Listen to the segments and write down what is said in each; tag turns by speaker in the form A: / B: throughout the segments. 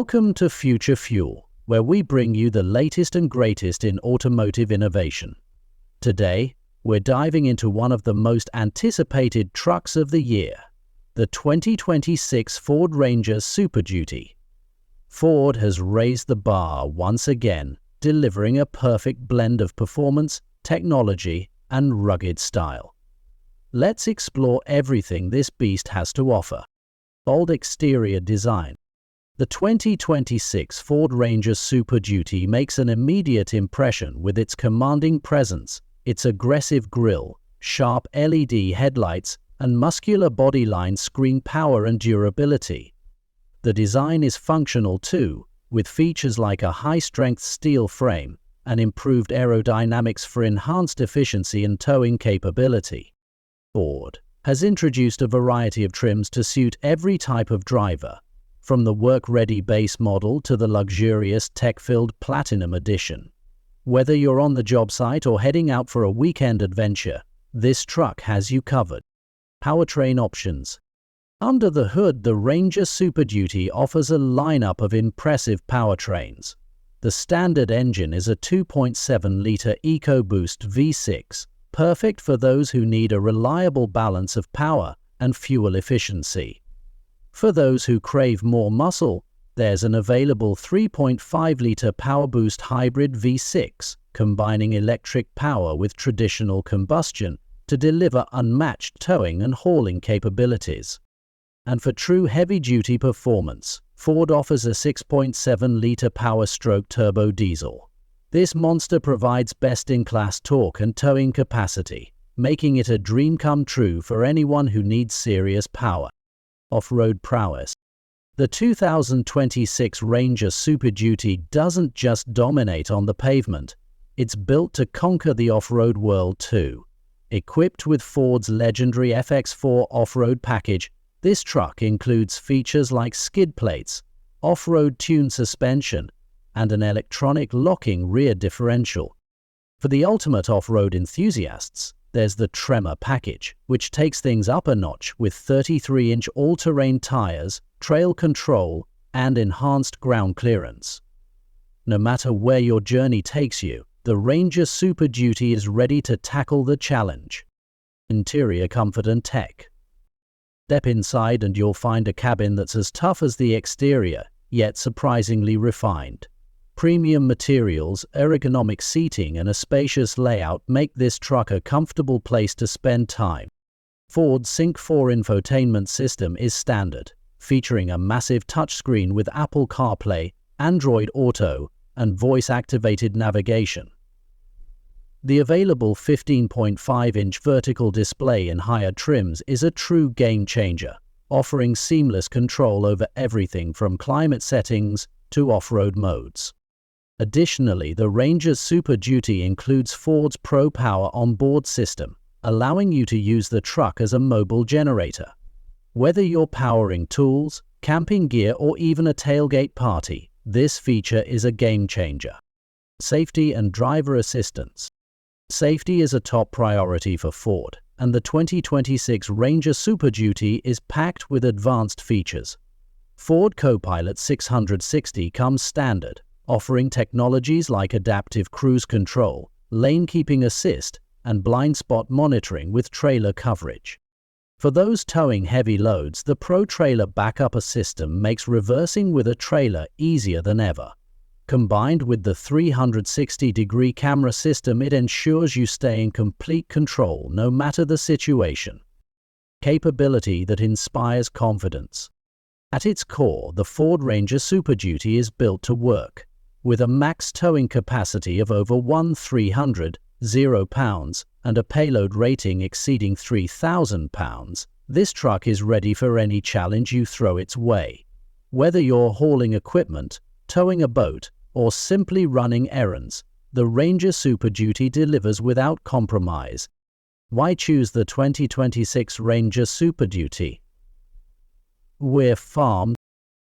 A: Welcome to Future Fuel, where we bring you the latest and greatest in automotive innovation. Today, we're diving into one of the most anticipated trucks of the year, the 2026 Ford Ranger Super Duty. Ford has raised the bar once again, delivering a perfect blend of performance, technology, and rugged style. Let's explore everything this beast has to offer. Bold exterior design. The 2026 Ford Ranger Super Duty makes an immediate impression with its commanding presence, its aggressive grille, sharp LED headlights, and muscular bodyline scream power and durability. The design is functional too, with features like a high-strength steel frame and improved aerodynamics for enhanced efficiency and towing capability. Ford has introduced a variety of trims to suit every type of driver, from the work-ready base model to the luxurious tech-filled Platinum Edition. Whether you're on the job site or heading out for a weekend adventure, this truck has you covered. Powertrain options. Under the hood, the Ranger Super Duty offers a lineup of impressive powertrains. The standard engine is a 2.7-liter EcoBoost V6, perfect for those who need a reliable balance of power and fuel efficiency. For those who crave more muscle, there's an available 3.5-liter PowerBoost Hybrid V6, combining electric power with traditional combustion to deliver unmatched towing and hauling capabilities. And for true heavy-duty performance, Ford offers a 6.7-liter Power-Stroke turbo diesel. This monster provides best-in-class torque and towing capacity, making it a dream come true for anyone who needs serious power. Off-road prowess. The 2026 Ranger Super Duty doesn't just dominate on the pavement, it's built to conquer the off-road world too. Equipped with Ford's legendary FX4 off-road package, this truck includes features like skid plates, off-road tuned suspension, and an electronic locking rear differential. For the ultimate off-road enthusiasts, there's the Tremor package, which takes things up a notch with 33-inch all-terrain tires, trail control, and enhanced ground clearance. No matter where your journey takes you, the Ranger Super Duty is ready to tackle the challenge. Interior comfort and tech. Step inside and you'll find a cabin that's as tough as the exterior, yet surprisingly refined. Premium materials, ergonomic seating, and a spacious layout make this truck a comfortable place to spend time. Ford's Sync 4 infotainment system is standard, featuring a massive touchscreen with Apple CarPlay, Android Auto, and voice-activated navigation. The available 15.5-inch vertical display in higher trims is a true game-changer, offering seamless control over everything from climate settings to off-road modes. Additionally, the Ranger Super Duty includes Ford's Pro Power onboard system, allowing you to use the truck as a mobile generator. Whether you're powering tools, camping gear, or even a tailgate party, this feature is a game-changer. Safety and driver assistance. Safety is a top priority for Ford, and the 2026 Ranger Super Duty is packed with advanced features. Ford Copilot 660 comes standard, offering technologies like adaptive cruise control, lane keeping assist, and blind spot monitoring with trailer coverage. For those towing heavy loads, the Pro Trailer Backup System makes reversing with a trailer easier than ever. Combined with the 360-degree camera system, it ensures you stay in complete control no matter the situation. Capability that inspires confidence. At its core, the Ford Ranger Super Duty is built to work. With a max towing capacity of over 1,300 pounds and a payload rating exceeding 3,000 pounds, this truck is ready for any challenge you throw its way. Whether you're hauling equipment, towing a boat, or simply running errands, the Ranger Super Duty delivers without compromise. Why choose the 2026 Ranger Super Duty? We're farmed.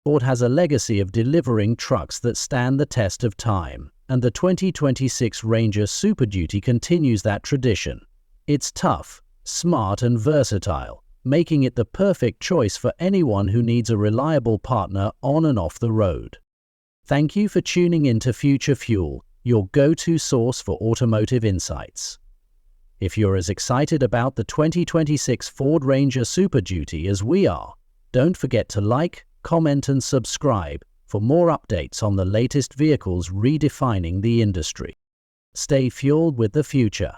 A: Ford has a legacy of delivering trucks that stand the test of time, and the 2026 Ranger Super Duty continues that tradition. It's tough, smart, and versatile, making it the perfect choice for anyone who needs a reliable partner on and off the road. Thank you for tuning in to Future Fuel, your go-to source for automotive insights. If you're as excited about the 2026 Ford Ranger Super Duty as we are, don't forget to like, comment and subscribe for more updates on the latest vehicles redefining the industry. Stay fueled with the future.